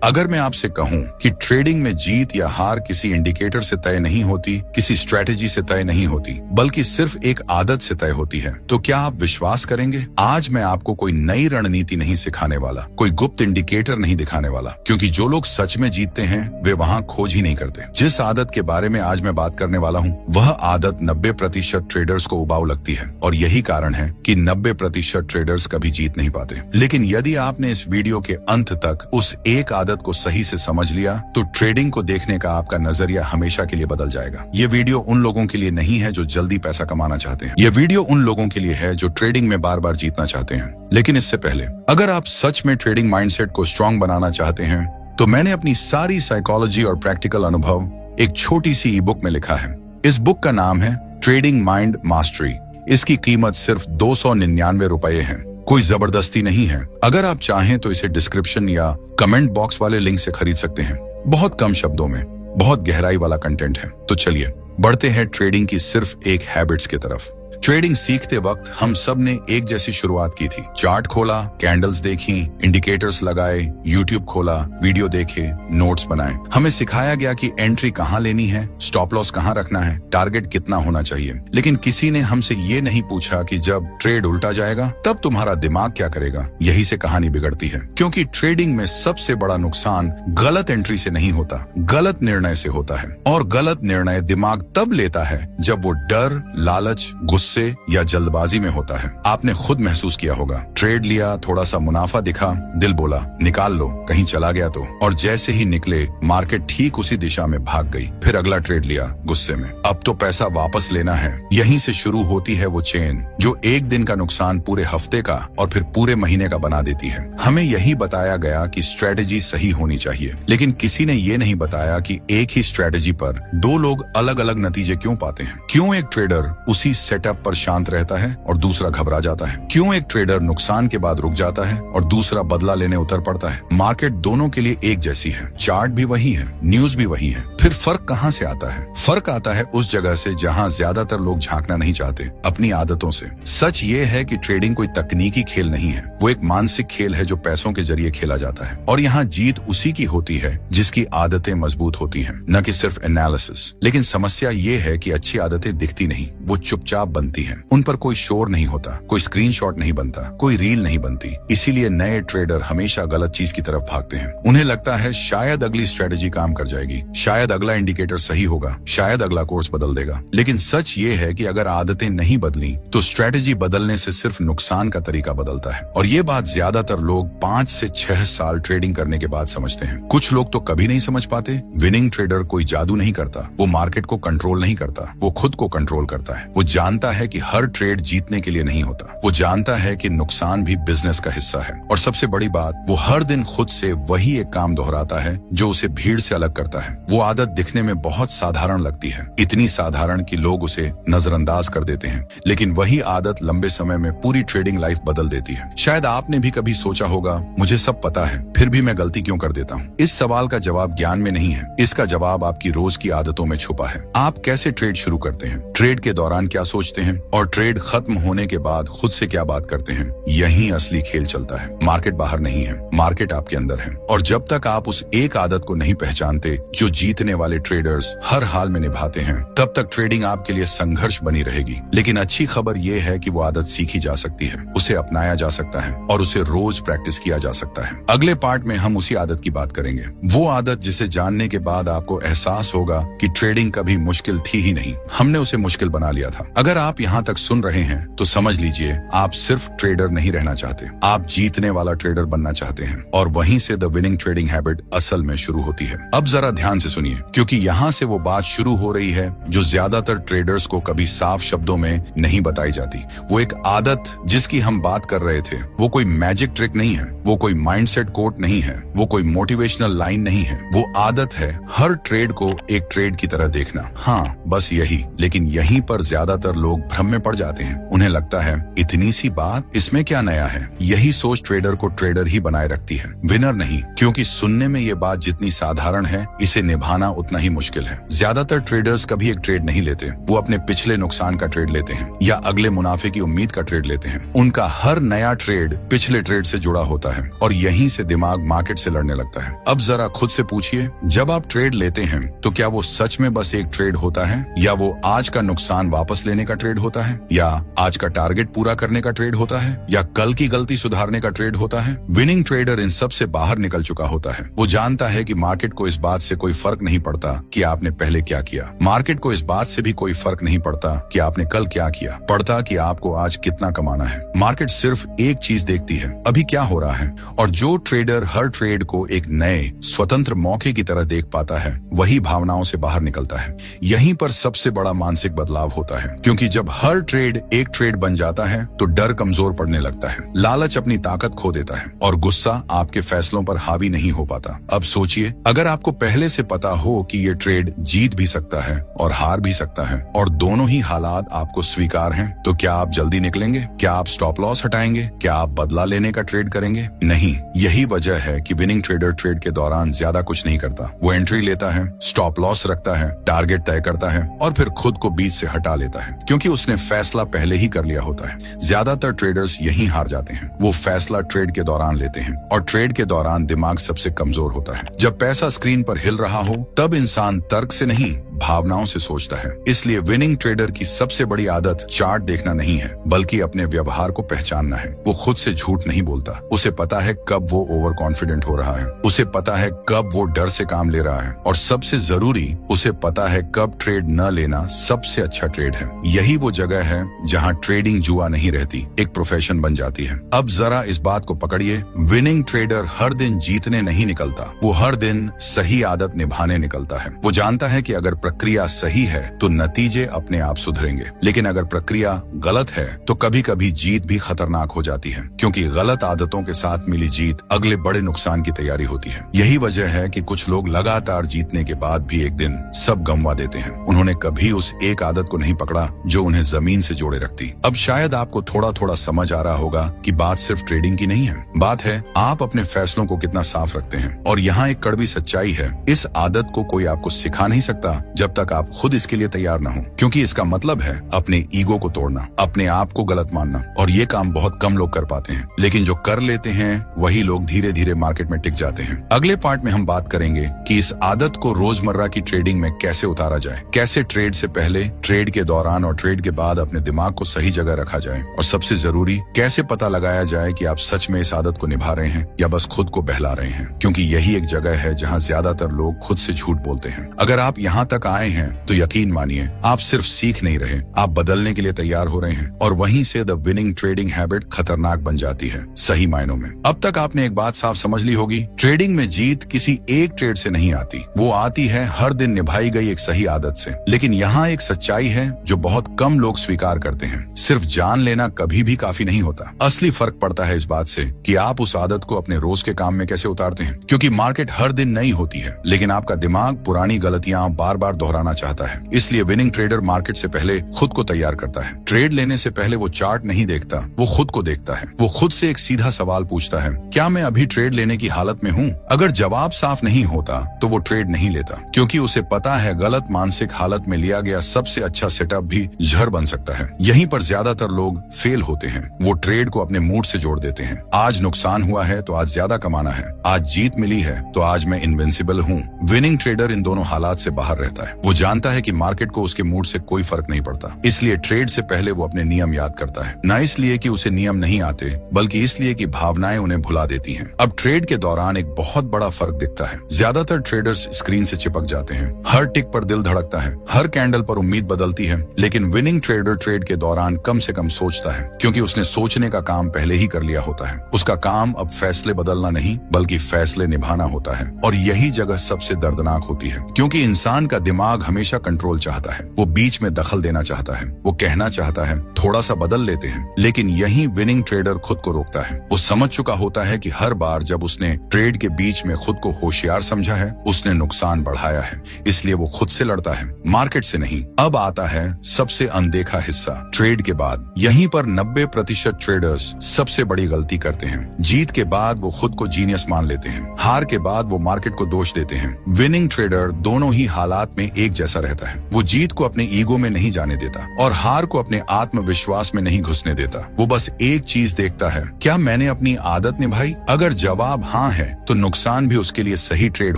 अगर मैं आपसे कहूं कि ट्रेडिंग में जीत या हार किसी इंडिकेटर से तय नहीं होती, किसी स्ट्रेटेजी से तय नहीं होती, बल्कि सिर्फ एक आदत से तय होती है, तो क्या आप विश्वास करेंगे? आज मैं आपको कोई नई रणनीति नहीं सिखाने वाला, कोई गुप्त इंडिकेटर नहीं दिखाने वाला, क्योंकि जो लोग सच में जीतते हैं वे वहां खोज ही नहीं करते। जिस आदत के बारे में आज मैं बात करने वाला हूं, वह आदत 90% ट्रेडर्स को उबाऊ लगती है और यही कारण है कि 90% ट्रेडर्स कभी जीत नहीं पाते। लेकिन यदि आपने इस वीडियो के अंत तक उस एक आदत को सही से समझ लिया, तो ट्रेडिंग को देखने का आपका नजरिया हमेशा के लिए बदल जाएगा। ये वीडियो उन लोगों के लिए नहीं है जो जल्दी पैसा कमाना चाहते हैं। ये वीडियो उन लोगों के लिए है जो ट्रेडिंग में बार बार जीतना चाहते हैं। लेकिन इससे पहले, अगर आप सच में ट्रेडिंग माइंडसेट को स्ट्रांग बनाना चाहते हैं, तो मैंने अपनी सारी साइकोलॉजी और प्रैक्टिकल अनुभव एक छोटी सी ई बुक में लिखा है। इस बुक का नाम है ट्रेडिंग माइंड मास्टरी। इसकी कीमत सिर्फ 299 रुपए है। कोई जबरदस्ती नहीं है। अगर आप चाहें तो इसे डिस्क्रिप्शन या कमेंट बॉक्स वाले लिंक से खरीद सकते हैं। बहुत कम शब्दों में बहुत गहराई वाला कंटेंट है। तो चलिए बढ़ते हैं ट्रेडिंग की सिर्फ एक हैबिट्स की तरफ। ट्रेडिंग सीखते वक्त हम सब ने एक जैसी शुरुआत की थी। चार्ट खोला, कैंडल्स देखी, इंडिकेटर्स लगाए, यूट्यूब खोला, वीडियो देखे, नोट्स बनाए। हमें सिखाया गया कि एंट्री कहाँ लेनी है, स्टॉप लॉस कहाँ रखना है, टारगेट कितना होना चाहिए। लेकिन किसी ने हमसे ये नहीं पूछा कि जब ट्रेड उल्टा जाएगा तब तुम्हारा दिमाग क्या करेगा। यही से कहानी बिगड़ती है, क्योंकि ट्रेडिंग में सबसे बड़ा नुकसान गलत एंट्री से नहीं होता, गलत निर्णय से होता है। और गलत निर्णय दिमाग तब लेता है जब वो डर, लालच, गुस्से या जल्दबाजी में होता है। आपने खुद महसूस किया होगा, ट्रेड लिया, थोड़ा सा मुनाफा दिखा, दिल बोला निकाल लो, कहीं चला गया तो, और जैसे ही निकले मार्केट ठीक उसी दिशा में भाग गई। फिर अगला ट्रेड लिया गुस्से में, अब तो पैसा वापस लेना है। यहीं से शुरू होती है वो चेन जो एक दिन का नुकसान पूरे हफ्ते का और फिर पूरे महीने का बना देती है। हमें यही बताया गया कि स्ट्रेटेजी सही होनी चाहिए, लेकिन किसी ने ये नहीं बताया कि एक ही स्ट्रेटेजी पर दो लोग अलग अलग नतीजे क्यों पाते हैं। क्यों एक ट्रेडर उसी सेटअप पर शांत रहता है और दूसरा घबरा जाता है। क्यों एक ट्रेडर नुकसान के बाद रुक जाता है और दूसरा बदला लेने उतर पड़ता है। मार्केट दोनों के लिए एक जैसी है, चार्ट भी वही है, न्यूज भी वही है। फिर फर्क कहाँ से आता है? फर्क आता है उस जगह से जहाँ ज्यादातर लोग झांकना नहीं चाहते, अपनी आदतों से। सच ये है कि ट्रेडिंग कोई तकनीकी खेल नहीं है, वो एक मानसिक खेल है जो पैसों के जरिए खेला जाता है। और यहाँ जीत उसी की होती है जिसकी आदतें मजबूत होती हैं, न कि सिर्फ एनालिसिस। लेकिन समस्या ये है कि अच्छी आदतें दिखती नहीं, वो चुपचाप बनती हैं। उन पर कोई शोर नहीं होता, कोई स्क्रीनशॉट नहीं बनता, कोई रील नहीं बनती। इसीलिए नए ट्रेडर हमेशा गलत चीज की तरफ भागते हैं। उन्हें लगता है शायद अगली स्ट्रेटेजी काम कर जाएगी, शायद अगला इंडिकेटर सही होगा, शायद अगला कोर्स बदल देगा। लेकिन सच ये है कि अगर आदतें नहीं बदली तो स्ट्रेटेजी बदलने से सिर्फ नुकसान का तरीका बदलता है। और ये बात ज्यादातर लोग 5 से 6 साल ट्रेडिंग करने के बाद समझते हैं। कुछ लोग तो कभी नहीं समझ पाते। विनिंग ट्रेडर कोई जादू नहीं करता, वो मार्केट को कंट्रोल नहीं करता, वो खुद को कंट्रोल करता है। वो जानता है कि हर ट्रेड जीतने के लिए नहीं होता, वो जानता है कि नुकसान भी बिजनेस का हिस्सा है। और सबसे बड़ी बात, वो हर दिन खुद से वही एक काम दोहराता है जो उसे भीड़ से अलग करता है। वो आदत दिखने में बहुत साधारण लगती है, इतनी साधारण कि लोग उसे नजरअंदाज कर देते हैं, लेकिन वही आदत लंबे समय में पूरी ट्रेडिंग लाइफ बदल देती है। शायद आपने भी कभी सोचा होगा, मुझे सब पता है फिर भी मैं गलती क्यों कर देता हूँ। इस सवाल का जवाब ज्ञान में नहीं है, इसका जवाब आपकी रोज की आदतों में छुपा है। आप कैसे ट्रेड शुरू करते हैं, ट्रेड के दौरान क्या सोचते हैं और ट्रेड खत्म होने के बाद खुद से क्या बात करते हैं, यही असली खेल चलता है। मार्केट बाहर नहीं है, मार्केट आपके अंदर है। और जब तक आप उस एक आदत को नहीं पहचानते जो जीतने वाले ट्रेडर्स हर हाल में निभाते हैं, तब तक ट्रेडिंग आपके लिए संघर्ष बनी रहेगी। लेकिन अच्छी खबर यह है कि वो आदत सीखी जा सकती है, उसे अपनाया जा सकता है और उसे रोज प्रैक्टिस किया जा सकता है। अगले पार्ट में हम उसी आदत की बात करेंगे, वो आदत जिसे जानने के बाद आपको एहसास होगा कि ट्रेडिंग कभी मुश्किल थी ही नहीं, हमने उसे मुश्किल बना लिया था। अगर आप यहाँ तक सुन रहे हैं तो समझ लीजिए आप सिर्फ ट्रेडर नहीं रहना चाहते, आप जीतने वाला ट्रेडर बनना चाहते हैं। और वहीं से द विनिंग ट्रेडिंग हैबिट असल में शुरू होती है। अब जरा ध्यान से सुनिए, क्योंकि यहाँ से वो बात शुरू हो रही है जो ज्यादातर ट्रेडर्स को कभी साफ शब्दों में नहीं बताई जाती। वो एक आदत जिसकी हम बात कर रहे थे, वो कोई मैजिक ट्रिक नहीं है, वो कोई माइंडसेट कोट नहीं है, वो कोई मोटिवेशनल लाइन नहीं है। वो आदत है हर ट्रेड को एक ट्रेड की तरह देखना। हाँ, बस यही। लेकिन यहीं पर ज्यादातर लोग भ्रम में पड़ जाते हैं। उन्हें लगता है इतनी सी बात, इसमें क्या नया है। यही सोच ट्रेडर को ट्रेडर ही बनाए रखती है, विनर नहीं। क्योंकि सुनने में ये बात जितनी साधारण है, इसे निभाना उतना ही मुश्किल है। ज्यादातर ट्रेडर्स कभी एक ट्रेड नहीं लेते। वो अपने पिछले नुकसान का ट्रेड लेते हैं या अगले मुनाफे की उम्मीद का ट्रेड लेते हैं। उनका हर नया ट्रेड पिछले ट्रेड से जुड़ा होता है और यहीं से दिमाग मार्केट से लड़ने लगता है। अब जरा खुद से पूछिए, जब आप ट्रेड लेते हैं तो क्या वो सच में बस एक ट्रेड होता है, या वो आज का नुकसान वापस लेने का ट्रेड होता है, या आज का टारगेट पूरा करने का ट्रेड होता है, या कल की गलती सुधारने का ट्रेड होता है। विनिंग ट्रेडर इन सब से बाहर निकल चुका होता है। वो जानता है कि मार्केट को इस बात से कोई फर्क नहीं पड़ता कि आपने पहले क्या किया। मार्केट को इस बात से भी कोई फर्क नहीं पड़ता कि आपने कल क्या किया, पड़ता कि आपको आज कितना कमाना है। मार्केट सिर्फ एक चीज देखती है, अभी क्या हो रहा है। और जो ट्रेडर हर ट्रेड को एक नए स्वतंत्र मौके की तरह देख पाता है, वही भावनाओं से बाहर निकलता है। यहीं पर सबसे बड़ा मानसिक बदलाव होता है, क्योंकि जब हर ट्रेड एक ट्रेड बन जाता है तो डर कमजोर पड़ने लगता है, लालच अपनी ताकत खो देता है और गुस्सा आपके फैसलों पर हावी नहीं हो पाता। अब सोचिए, अगर आपको पहले से पता हो कि ये ट्रेड जीत भी सकता है और हार भी सकता है और दोनों ही हालात आपको स्वीकार हैं, तो क्या आप जल्दी निकलेंगे? क्या आप स्टॉप लॉस हटाएंगे? क्या आप बदला लेने का ट्रेड करेंगे? नहीं। यही वजह है कि विनिंग ट्रेडर ट्रेड के दौरान ज्यादा कुछ नहीं करता। वो एंट्री लेता है, स्टॉप लॉस रखता है, टारगेट तय करता है और फिर खुद को बीच से हटा लेता है, क्योंकि उसने फैसला पहले ही कर लिया होता है। ज्यादातर ट्रेडर्स यही हार जाते हैं। वो फैसला ट्रेड के दौरान लेते हैं और ट्रेड के दौरान दिमाग सबसे कमजोर होता है। जब पैसा स्क्रीन पर हिल रहा हो, तब इंसान तर्क से नहीं, भावनाओं से सोचता है। इसलिए विनिंग ट्रेडर की सबसे बड़ी आदत चार्ट देखना नहीं है, बल्कि अपने व्यवहार को पहचानना है। वो खुद से झूठ नहीं बोलता। उसे पता है कब वो ओवर कॉन्फिडेंट हो रहा है, उसे पता है कब वो डर से काम ले रहा है, और सबसे जरूरी, उसे पता है कब ट्रेड न लेना सबसे अच्छा ट्रेड है। यही वो जगह है जहाँ ट्रेडिंग जुआ नहीं रहती, एक प्रोफेशन बन जाती है। अब जरा इस बात को पकड़िए, विनिंग ट्रेडर हर दिन जीतने नहीं निकलता, वो हर दिन सही आदत निभाने निकलता है। वो जानता है कि अगर प्रक्रिया सही है तो नतीजे अपने आप सुधरेंगे, लेकिन अगर प्रक्रिया गलत है तो कभी कभी जीत भी खतरनाक हो जाती है, क्योंकि गलत आदतों के साथ मिली जीत अगले बड़े नुकसान की तैयारी होती है। यही वजह है कि कुछ लोग लगातार जीतने के बाद भी एक दिन सब गंवा देते हैं। उन्होंने कभी उस एक आदत को नहीं पकड़ा जो उन्हें जमीन से जोड़े रखती। अब शायद आपको थोड़ा थोड़ा समझ आ रहा होगा कि बात सिर्फ ट्रेडिंग की नहीं है, बात है आप अपने फैसलों को कितना साफ रखते हैं। और यहाँ एक कड़वी सच्चाई है, इस आदत को कोई आपको सिखा नहीं सकता जब तक आप खुद इसके लिए तैयार न हो, क्योंकि इसका मतलब है अपने ईगो को तोड़ना, अपने आप को गलत मानना। और ये काम बहुत कम लोग कर पाते हैं, लेकिन जो कर लेते हैं वही लोग धीरे धीरे मार्केट में टिक जाते हैं। अगले पार्ट में हम बात करेंगे कि इस आदत को रोजमर्रा की ट्रेडिंग में कैसे उतारा जाए, कैसे ट्रेड से पहले, ट्रेड के दौरान और ट्रेड के बाद अपने दिमाग को सही जगह रखा जाए, और सबसे जरूरी, कैसे पता लगाया जाए कि आप सच में इस आदत को निभा रहे हैं या बस खुद को बहला रहे हैं, क्योंकि यही एक जगह है जहाँ ज्यादातर लोग खुद से झूठ बोलते हैं। अगर आप यहाँ तक आए हैं तो यकीन मानिए, आप सिर्फ सीख नहीं रहे, आप बदलने के लिए तैयार हो रहे हैं, और वहीं से द विनिंग ट्रेडिंग हैबिट खतरनाक बन जाती है, सही मायनों में। अब तक आपने एक बात साफ समझ ली होगी, ट्रेडिंग में जीत किसी एक ट्रेड से नहीं आती, वो आती है हर दिन निभाई गई एक सही आदत से। लेकिन यहाँ एक सच्चाई है जो बहुत कम लोग स्वीकार करते हैं, सिर्फ जान लेना कभी भी काफी नहीं होता। असली फर्क पड़ता है इस बात से कि आप उस आदत को अपने रोज के काम में कैसे उतारते हैं, क्योंकि मार्केट हर दिन नई होती है, लेकिन आपका दिमाग पुरानी गलतियां बार बार दोहराना चाहता है। इसलिए विनिंग ट्रेडर मार्केट से पहले खुद को तैयार करता है। ट्रेड लेने से पहले वो चार्ट नहीं देखता, वो खुद को देखता है। वो खुद से एक सीधा सवाल पूछता है, क्या मैं अभी ट्रेड लेने की हालत में हूँ? अगर जवाब साफ नहीं होता तो वो ट्रेड नहीं लेता, क्योंकि उसे पता है गलत मानसिक हालत में लिया गया सबसे अच्छा सेटअप भी जहर बन सकता है। यहीं पर ज्यादातर लोग फेल होते हैं। वो ट्रेड को अपने मूड से जोड़ देते हैं। आज नुकसान हुआ है तो आज ज्यादा कमाना है, आज जीत मिली है तो आज मैं इनविंसिबल हूँ। विनिंग ट्रेडर इन दोनों हालात से बाहर रहता है। वो जानता है कि मार्केट को उसके मूड से कोई फर्क नहीं पड़ता, इसलिए ट्रेड से पहले वो अपने नियम याद करता है, न इसलिए कि उसे नियम नहीं आते, बल्कि इसलिए कि भावनाएं उन्हें भुला देती हैं। अब ट्रेड के दौरान एक बहुत बड़ा फर्क दिखता है। ज्यादातर ट्रेडर्स स्क्रीन से चिपक जाते हैं, हर टिक पर दिल धड़कता है, हर कैंडल पर उम्मीद बदलती है, लेकिन विनिंग ट्रेडर ट्रेड के दौरान कम से कम सोचता है, क्योंकि उसने सोचने का काम पहले ही कर लिया होता है। उसका काम अब फैसले बदलना नहीं, बल्कि फैसले निभाना होता है। और यही जगह सबसे दर्दनाक होती है, क्योंकि इंसान का दिमाग हमेशा कंट्रोल चाहता है, वो बीच में दखल देना चाहता है, वो कहना चाहता है थोड़ा सा बदल लेते हैं। लेकिन यही विनिंग ट्रेडर खुद को रोकता है। वो समझ चुका होता है कि हर बार जब उसने ट्रेड के बीच में खुद को होशियार समझा है, उसने नुकसान बढ़ाया है। इसलिए वो खुद से लड़ता है, मार्केट से नहीं। अब आता है सबसे अनदेखा हिस्सा, ट्रेड के बाद। यहीं पर 90% ट्रेडर्स सबसे बड़ी गलती करते हैं। जीत के बाद वो खुद को जीनियस मान लेते हैं, हार के बाद वो मार्केट को दोष देते हैं। विनिंग ट्रेडर दोनों ही हालात में एक जैसा रहता है। वो जीत को अपने ईगो में नहीं जाने देता और हार को अपने आत्मविश्वास में नहीं घुसने देता। वो बस एक चीज देखता है, क्या मैंने अपनी आदत निभाई? अगर जवाब हाँ है तो नुकसान भी उसके लिए सही ट्रेड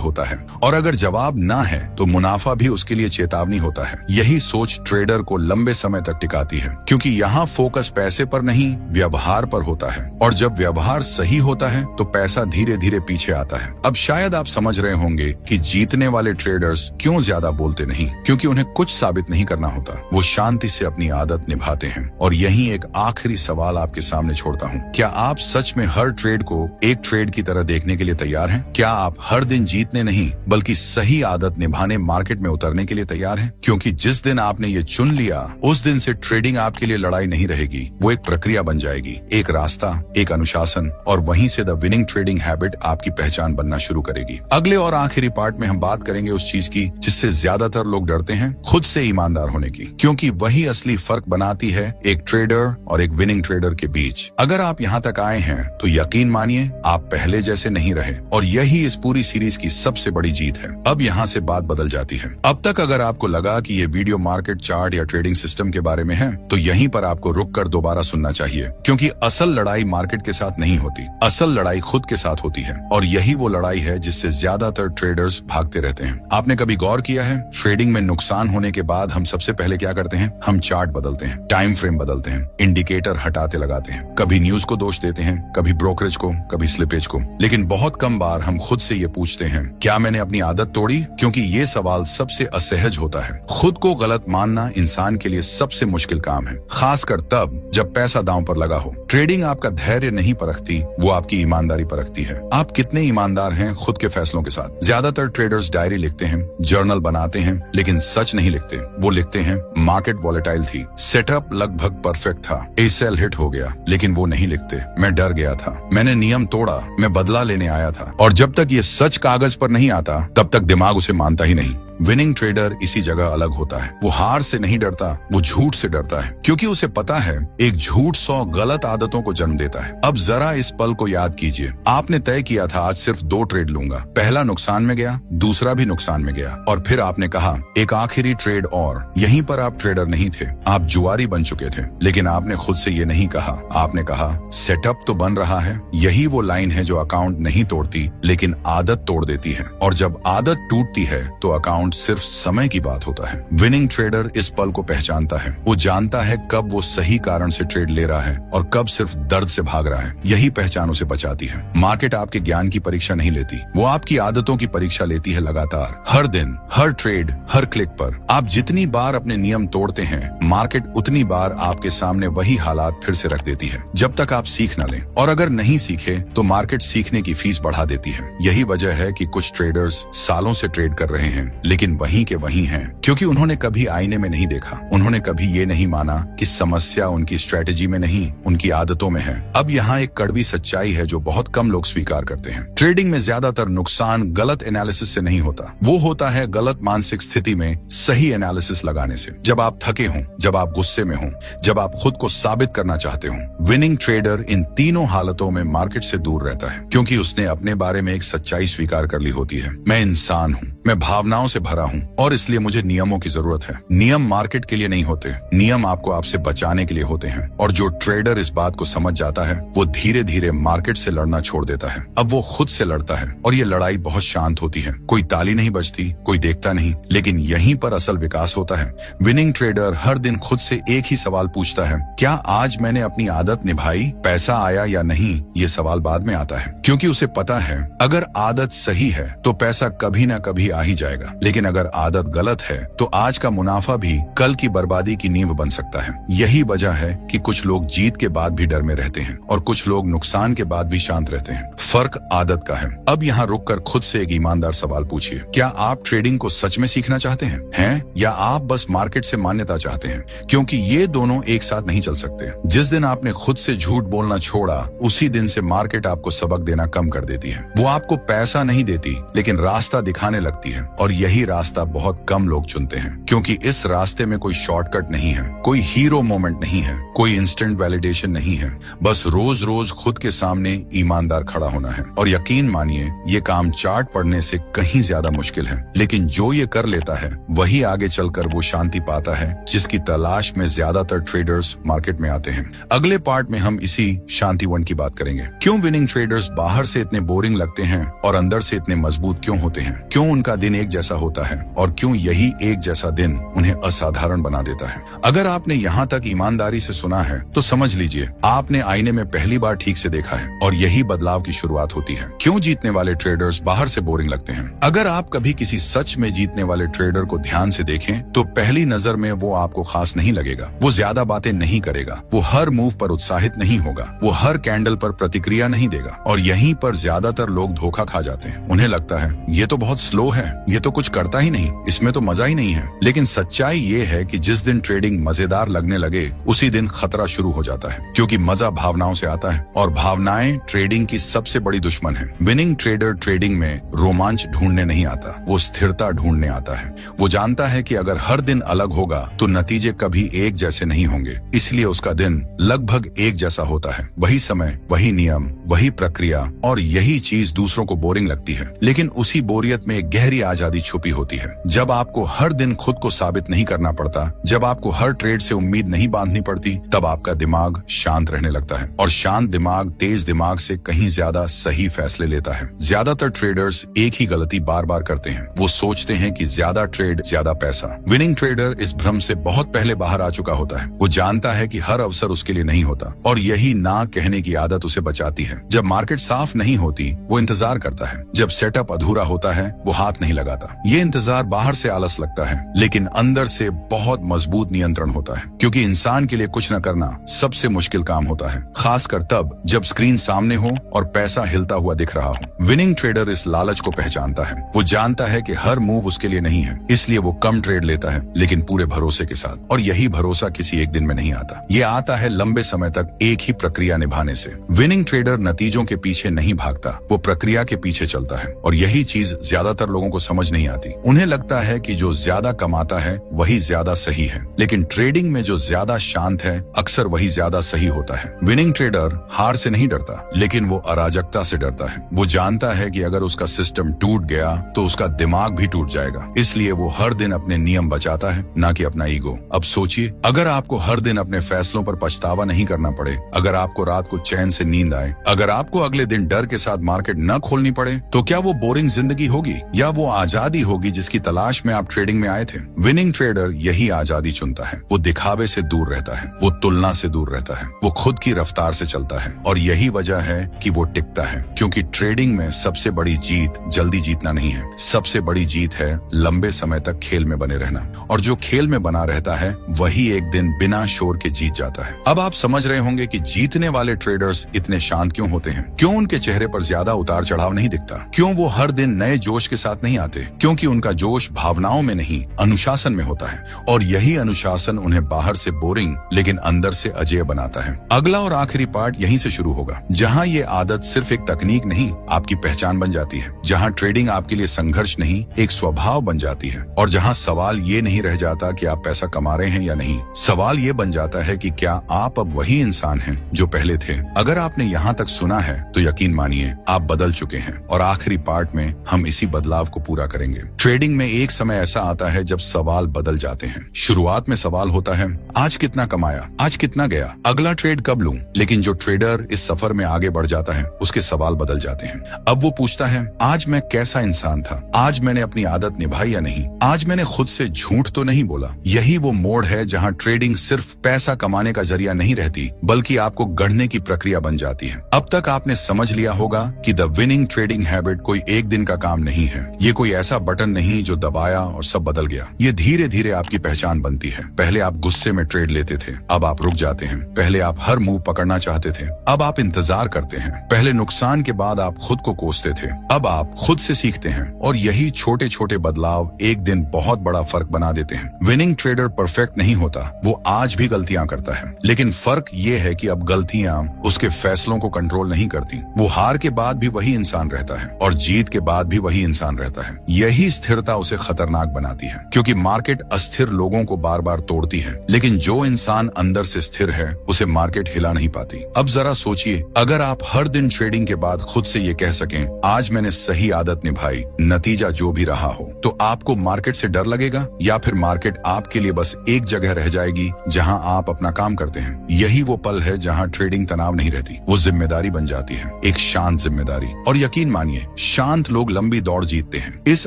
होता है, और अगर जवाब ना है तो मुनाफा भी उसके लिए चेतावनी होता है। यही सोच ट्रेडर को लंबे समय तक टिकाती है, क्योंकि यहाँ फोकस पैसे पर नहीं, व्यवहार पर होता है। और जब व्यवहार सही होता है तो पैसा धीरे धीरे पीछे आता है। अब शायद आप समझ रहे होंगे कि जीतने वाले ट्रेडर्स क्यों ज्यादा बोलते नहीं, क्योंकि उन्हें कुछ साबित नहीं करना होता। वो शांति से अपनी आदत निभाते हैं। और यही एक आखिरी सवाल आपके सामने छोड़ता हूँ, क्या आप सच में हर ट्रेड को एक ट्रेड की तरह देखने के लिए तैयार हैं? क्या आप हर दिन जीतने नहीं बल्कि सही आदत निभाने मार्केट में उतरने के लिए तैयार हैं? क्योंकि जिस दिन आपने ये चुन लिया, उस दिन से ट्रेडिंग आपके लिए लड़ाई नहीं रहेगी, वो एक प्रक्रिया बन जाएगी, एक रास्ता, एक अनुशासन, और वहीं से द विनिंग ट्रेडिंग हैबिट आपकी पहचान बनना शुरू करेगी। अगले और आखिरी पार्ट में हम बात करेंगे उस चीज की जिससे ज्यादातर लोग डरते हैं, खुद से ईमानदार होने की, क्योंकि वही असली फर्क बनाती है एक ट्रेडर और एक विनिंग ट्रेडर के बीच। अगर आप यहाँ तक आए हैं तो यकीन मानिए आप पहले जैसे नहीं रहे, और यही इस पूरी सीरीज की सबसे बड़ी जीत है। अब यहाँ से बात बदल जाती है। अब तक अगर आपको लगा कि ये वीडियो मार्केट चार्ट या ट्रेडिंग सिस्टम के बारे में है, तो यहीं पर आपको रुककर दोबारा सुनना चाहिए, क्योंकि असल लड़ाई मार्केट के साथ नहीं होती, असल लड़ाई खुद के साथ होती है। और यही वो लड़ाई है जिससे ज्यादातर ट्रेडर्स भागते रहते हैं। आपने कभी गौर किया है, ट्रेडिंग में नुकसान होने के बाद हम सबसे पहले क्या करते हैं? हम चार्ट बदलते हैं, टाइम फ्रेम बदलते हैं, इंडिकेटर हटाते लगाते हैं, कभी न्यूज को दोष देते हैं, कभी ब्रोकरेज को, कभी स्लिपेज को। लेकिन बहुत कम बार हम खुद से ये पूछते हैं, क्या मैंने अपनी आदत तोड़ी? क्योंकि ये सवाल सबसे असहज होता है। खुद को गलत मानना इंसान के लिए सबसे मुश्किल काम है, खासकर तब जब पैसा दांव पर लगा हो। ट्रेडिंग आपका धैर्य नहीं परखती, वो आपकी ईमानदारी परखती है। आप कितने ईमानदार हैं खुद के फैसलों के साथ? ज्यादातर ट्रेडर्स डायरी लिखते हैं, जर्नल बनाते हैं, लेकिन सच नहीं लिखते। वो लिखते हैं, मार्केट वॉलेटाइल थी, सेटअप लगभग परफेक्ट था, एसेल हिट हो गया। लेकिन वो नहीं लिखते, मैं डर गया था, मैंने नियम तोड़ा, मैं बदला लेने आया था। और जब तक ये सच कागज पर नहीं आता, तब तक दिमाग उसे मानता ही नहीं। विनिंग ट्रेडर इसी जगह अलग होता है। वो हार से नहीं डरता, वो झूठ से डरता है, क्योंकि उसे पता है एक झूठ 100 गलत आदतों को जन्म देता है। अब जरा इस पल को याद कीजिए, आपने तय किया था आज सिर्फ 2 ट्रेड लूंगा। पहला नुकसान में गया, दूसरा भी नुकसान में गया, और फिर आपने कहा एक आखिरी ट्रेड और। यहीं पर आप ट्रेडर नहीं थे, आप जुआरी बन चुके थे। लेकिन आपने खुद से ये नहीं कहा, आपने कहा सेटअप तो बन रहा है। यही वो लाइन है जो अकाउंट नहीं तोड़ती, लेकिन आदत तोड़ देती है। और जब आदत टूटती है तो अकाउंट सिर्फ समय की बात होता है। विनिंग ट्रेडर इस पल को पहचानता है। वो जानता है कब वो सही कारण से ट्रेड ले रहा है और कब सिर्फ दर्द से भाग रहा है। यही पहचान उसे बचाती है। मार्केट आपके ज्ञान की परीक्षा नहीं लेती, वो आपकी आदतों की परीक्षा लेती है लगातार। हर दिन, हर ट्रेड, हर क्लिक पर आप जितनी बार अपने नियम तोड़ते हैं, मार्केट उतनी बार आपके सामने वही हालात फिर से रख देती है, जब तक आप सीख न लें। और अगर नहीं सीखे तो मार्केट सीखने की फीस बढ़ा देती है। यही वजह है कि कुछ ट्रेडर्स सालों से ट्रेड कर रहे हैं, लेकिन वहीं के वहीं हैं, क्योंकि उन्होंने कभी आईने में नहीं देखा। उन्होंने कभी ये नहीं माना कि समस्या उनकी स्ट्रेटेजी में नहीं, उनकी आदतों में है। अब यहाँ एक कड़वी सच्चाई है जो बहुत कम लोग स्वीकार करते हैं। ट्रेडिंग में ज्यादातर नुकसान गलत एनालिसिस से नहीं होता, वो होता है गलत मानसिक स्थिति में सही एनालिसिस लगाने से। जब आप थके हों, जब आप गुस्से में हों, जब आप खुद को साबित करना चाहते हों। विनिंग ट्रेडर इन तीनों हालतों में मार्केट से दूर रहता है, क्योंकि उसने अपने बारे में एक सच्चाई स्वीकार कर ली होती है। मैं इंसान हूँ, मैं भावनाओं से भरा हूँ, और इसलिए मुझे नियमों की जरूरत है। नियम मार्केट के लिए नहीं होते, नियम आपको आपसे बचाने के लिए होते हैं। और जो ट्रेडर इस बात को समझ जाता है, वो धीरे धीरे मार्केट से लड़ना छोड़ देता है। अब वो खुद से लड़ता है, और ये लड़ाई बहुत शांत होती है। कोई ताली नहीं बजती, कोई देखता नहीं, लेकिन यहीं पर असल विकास होता है। विनिंग ट्रेडर हर दिन खुद से एक ही सवाल पूछता है, क्या आज मैंने अपनी आदत निभाई? पैसा आया या नहीं, ये सवाल बाद में आता है, क्योंकि उसे पता है अगर आदत सही है तो पैसा कभी ना कभी आ ही जाएगा। लेकिन अगर आदत गलत है तो आज का मुनाफा भी कल की बर्बादी की नींव बन सकता है। यही वजह है कि कुछ लोग जीत के बाद भी डर में रहते हैं और कुछ लोग नुकसान के बाद भी शांत रहते हैं। फर्क आदत का है। अब यहाँ रुककर खुद से एक ईमानदार सवाल पूछिए, क्या आप ट्रेडिंग को सच में सीखना चाहते हैं या आप बस मार्केट से मान्यता चाहते हैं? क्योंकि ये दोनों एक साथ नहीं चल सकते। जिस दिन आपने खुद से झूठ बोलना छोड़ा, उसी दिन से मार्केट आपको सबक देना कम कर देती है। वो आपको पैसा नहीं देती, लेकिन रास्ता दिखाने लगती है, और यही रास्ता बहुत कम लोग चुनते हैं, क्योंकि इस रास्ते में कोई शॉर्टकट नहीं है, कोई हीरो मोमेंट नहीं है, कोई इंस्टेंट वैलिडेशन नहीं है। बस रोज रोज खुद के सामने ईमानदार खड़ा होना है। और यकीन मानिए, ये काम चार्ट पढ़ने से कहीं ज्यादा मुश्किल है, लेकिन जो ये कर लेता है वही आगे चलकर वो शांति पाता है जिसकी तलाश में ज्यादातर ट्रेडर्स मार्केट में आते हैं। अगले पार्ट में हम इसी शांतिवन की बात करेंगे। क्यों विनिंग ट्रेडर्स बाहर से इतने बोरिंग लगते हैं और अंदर से इतने मजबूत क्यों होते हैं? क्यों उनका दिन एक जैसा होता है और क्यों यही एक जैसा दिन उन्हें असाधारण बना देता है? अगर आपने यहाँ तक ईमानदारी से सुना है तो समझ लीजिए आपने आईने में पहली बार ठीक से देखा है, और यही बदलाव की शुरुआत होती है। क्यों जीतने वाले ट्रेडर्स बाहर से बोरिंग लगते हैं? अगर आप कभी किसी सच में जीतने वाले ट्रेडर को ध्यान से देखें तो पहली नजर में वो आपको खास नहीं लगेगा। वो ज्यादा बातें नहीं करेगा, वो हर मूव पर उत्साहित नहीं होगा, वो हर कैंडल पर प्रतिक्रिया नहीं देगा, और यहीं पर ज्यादातर लोग धोखा खा जाते हैं। उन्हें लगता है ये तो बहुत स्लो है, ये तो कुछ करता ही नहीं, इसमें तो मजा ही नहीं है। लेकिन सच्चाई ये है कि जिस दिन ट्रेडिंग मजेदार लगने लगे उसी दिन खतरा शुरू हो जाता है, क्योंकि मजा भावनाओं से आता है और भावनाएं ट्रेडिंग की सबसे बड़ी दुश्मन है। विनिंग ट्रेडर ट्रेडिंग में रोमांच ढूंढने नहीं आता, वो स्थिरता ढूंढने आता है। वो जानता है कि अगर हर दिन अलग होगा तो नतीजे कभी एक जैसे नहीं होंगे, इसलिए उसका दिन लगभग एक जैसा होता है। वही समय, वही नियम, वही प्रक्रिया, और यही चीज दूसरों को बोरिंग लगती है। लेकिन उसी बोरियत में एक गहरी आजादी छुपी होती है। जब आपको हर दिन खुद को साबित नहीं करना पड़ता, जब आपको हर ट्रेड से उम्मीद नहीं बांधनी पड़ती, तब आपका दिमाग शांत रहने लगता है, और शांत दिमाग तेज दिमाग से कहीं ज्यादा सही फैसले लेता है। ज्यादातर ट्रेडर्स एक ही गलती बार बार करते हैं। वो सोचते हैं कि ज्यादा ट्रेड ज्यादा पैसा। विनिंग ट्रेडर इस भ्रम से बहुत पहले बाहर आ चुका होता है। वो जानता है कि हर अवसर उसके लिए नहीं होता, और यही ना कहने की आदत उसे बचाती है। जब मार्केट साफ नहीं होती वो इंतजार करता है, जब सेटअप अधूरा होता है वो हाथ नहीं लगाता। ये इंतजार बाहर से आलस लगता है, लेकिन अंदर से बहुत मजबूत नियंत्रण होता है, क्योंकि इंसान के लिए कुछ न करना सबसे मुश्किल काम होता है, खासकर तब जब स्क्रीन सामने हो और पैसा हिलता हुआ दिख रहा हो। विनिंग ट्रेडर इस लालच को पहचानता है। वो जानता है कि हर मूव उसके लिए नहीं है, इसलिए वो कम ट्रेड लेता है, लेकिन पूरे भरोसे के साथ। और यही भरोसा किसी एक दिन में नहीं आता, ये आता है लंबे समय तक एक ही प्रक्रिया निभाने से। विनिंग ट्रेडर नतीजों के पीछे नहीं भागता, वो प्रक्रिया के पीछे चलता है, और यही चीज ज्यादातर लोगों को समझ नहीं आती। उन्हें लगता है कि जो ज्यादा कमाता है वही ज्यादा सही है, लेकिन ट्रेडिंग में जो ज्यादा शांत है अक्सर वही ज्यादा सही होता है। विनिंग ट्रेडर हार से नहीं डरता, लेकिन वो अराजकता से डरता है। वो जानता है कि अगर उसका सिस्टम टूट गया तो उसका दिमाग भी टूट जाएगा, इसलिए वो हर दिन अपने नियम बचाता है, ना कि अपना ईगो। अब सोचिए, अगर आपको हर दिन अपने फैसलों पर पछतावा नहीं करना पड़े, अगर आपको रात को चैन से नींद आए, अगर आपको अगले दिन डर के साथ मार्केट न खोलनी पड़े, तो क्या वो बोरिंग जिंदगी होगी या वो आजादी होगी जिसकी तलाश में आप ट्रेडिंग में आए थे? विनिंग ट्रेडर यही आजादी चुनता है। वो दिखावे से दूर रहता है, वो तुलना से दूर रहता है, वो खुद की रफ्तार से चलता है, और यही वजह है कि वो टिकता है। क्योंकि ट्रेडिंग में सबसे बड़ी जीत जल्दी जीतना नहीं है, सबसे बड़ी जीत है लंबे समय तक खेल में बने रहना, और जो खेल में बना रहता है वही एक दिन बिना शोर के जीत जाता है। अब आप समझ रहे होंगे कि जीतने वाले ट्रेडर्स इतने शांत क्यों होते हैं, क्यों उनके चेहरे पर ज्यादा उतार चढ़ाव नहीं दिखता, क्यों वो हर दिन नए जोश के साथ नहीं आते, क्योंकि उनका जोश भावनाओं में नहीं अनुशासन में होता है, और यही अनुशासन उन्हें बाहर से बोरिंग लेकिन अंदर से अजेय बनाता है। अगला और आखिरी पार्ट यहीं से शुरू होगा, जहां ये आदत सिर्फ एक तकनीक नहीं आपकी पहचान बन जाती है, जहां ट्रेडिंग आपके लिए संघर्ष नहीं एक स्वभाव बन जाती है, और जहां सवाल ये नहीं रह जाता कि आप पैसा कमा रहे हैं या नहीं, सवाल ये बन जाता है कि क्या आप अब वही इंसान हैं जो पहले थे। अगर आपने यहाँ तक सुना है तो यकीन मानिए आप बदल चुके हैं, और आखिरी पार्ट में हम इसी बदलाव को पूरा करेंगे। ट्रेडिंग में एक समय ऐसा आता है जब सवाल बदल जाते हैं। शुरुआत में सवाल होता है, आज कितना कमाया, आज कितना गया, अगला ट्रेड कब लूं? लेकिन जो ट्रेडर इस सफर में आगे बढ़ जाता है उसके सवाल बदल जाते हैं। अब वो पूछता है, आज मैं कैसा इंसान था, आज मैंने अपनी आदत निभाई या नहीं, आज मैंने खुद से झूठ तो नहीं बोला। यही वो मोड़ है जहां ट्रेडिंग सिर्फ पैसा कमाने का जरिया नहीं रहती, बल्कि आपको गढ़ने की प्रक्रिया बन जाती है। अब तक आपने समझ लिया होगा कि द विनिंग ट्रेडिंग हैबिट कोई एक दिन का काम नहीं है, ये कोई ऐसा बटन नहीं जो दबाया और सब बदल गया। ये धीरे धीरे आपकी पहचान बनती है। पहले आप गुस्से में ट्रेड लेते थे, अब आप रुक जाते हैं। पहले आप हर मूव पकड़ना चाहते थे, अब आप इंतजार करते हैं। पहले नुकसान के बाद आप खुद को कोसते थे, अब आप खुद से सीखते हैं। और यही छोटे छोटे बदलाव एक दिन बहुत बड़ा फर्क बना देते हैं। विनिंग ट्रेडर परफेक्ट नहीं होता, वो आज भी गलतियां करता है, लेकिन फर्क ये है कि अब गलतियां उसके फैसलों को कंट्रोल नहीं करती। वो हार के बाद भी वही इंसान रहता है और जीत के बाद भी वही इंसान रहता है। यही स्थिरता उसे खतरनाक बनाती है, क्योंकि मार्केट अस्थिर लोगों को बार बार तोड़ती है, लेकिन जो इंसान अंदर से स्थिर है उसे मार्केट हिला नहीं पाती। अब जरा सोचिए, अगर आप हर दिन ट्रेडिंग के बाद खुद से ये कह सकें, आज मैंने सही आदत निभाई, नतीजा जो भी रहा हो, तो आपको मार्केट से डर लगेगा या फिर मार्केट आपके लिए बस एक जगह रह जाएगी जहां आप अपना काम करते हैं। यही वो पल है जहां ट्रेडिंग तनाव नहीं रहती, वो जिम्मेदारी बन जाती है, एक शांत जिम्मेदारी। और यकीन मानिए, शांत लोग लंबी दौड़ जीतते हैं। इस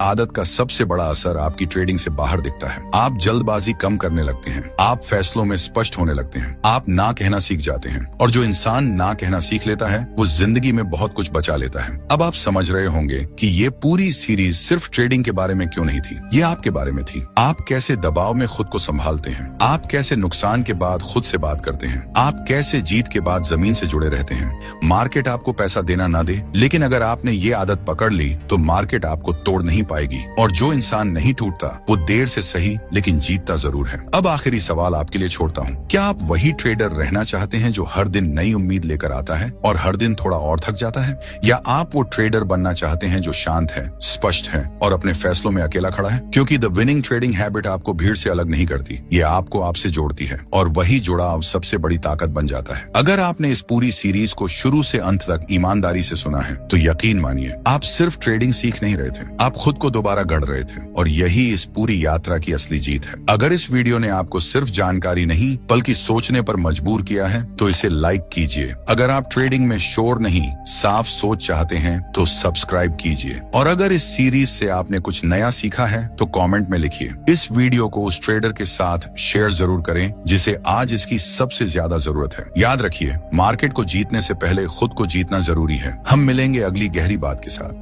आदत का सबसे बड़ा असर आपकी ट्रेडिंग से बाहर दिखता है। आप जल्दबाजी कम करने लगते हैं, आप फैसलों में स्पष्ट होने लगते हैं, आप ना कहना सीख जाते हैं। और जो इंसान ना कहना सीख लेता है वो जिंदगी में बहुत कुछ बचा लेता है। अब आप समझ रहे होंगे कि ये पूरी सीरीज सिर्फ ट्रेडिंग के बारे में क्यों नहीं थी, ये आपके बारे में थी। आप कैसे दबाव में खुद को संभालते हैं, आप कैसे नुकसान के बाद खुद से बात करते हैं, आप कैसे जीत के बाद जमीन से जुड़े रहते हैं। मार्केट आपको पैसा देना ना दे, लेकिन अगर आपने ये आदत पकड़ ली तो मार्केट आपको तोड़ नहीं पाएगी। और जो इंसान नहीं टूटता वो देर से सही लेकिन जीतता जरूर है। अब आखिरी सवाल आपके लिए छोड़ता हूँ, क्या आप वही ट्रेडर रहना चाहते हैं जो हर दिन नई उम्मीद लेकर आता है और हर दिन थोड़ा और थक जाता है, या आप वो ट्रेडर बनना चाहते हैं जो शांत है, स्पष्ट है और अपने फैसलों में अकेला खड़ा है? क्योंकि द विनिंग ट्रेडिंग हैबिट आपको भीड़ से अलग नहीं करती, ये आपको आपसे जोड़ती है, और वही जुड़ाव सबसे बड़ी ताकत बन जाता है। अगर आपने इस पूरी सीरीज को शुरू से अंत तक ईमानदारी से सुना है तो यकीन मानिए, आप सिर्फ ट्रेडिंग सीख नहीं रहे थे, आप खुद को दोबारा गढ़ रहे थे। और यही इस पूरी यात्रा की असली जीत है। अगर इस वीडियो ने आपको सिर्फ जानकारी नहीं बल्कि सोचने पर मजबूर किया है तो इसे लाइक कीजिए। अगर आप ट्रेडिंग में शोर नहीं, साफ सोच चाहते हैं तो सब्सक्राइब कीजिए। और अगर इस सीरीज से आपने कुछ नया सीखा है तो कमेंट में लिखिए। इस वीडियो को उस ट्रेडर के साथ शेयर जरूर करें जिसे आज इसकी सबसे ज्यादा जरूरत है। याद रखिए, मार्केट को जीतने से पहले खुद को जीतना जरूरी है। हम मिलेंगे अगली गहरी बात के साथ।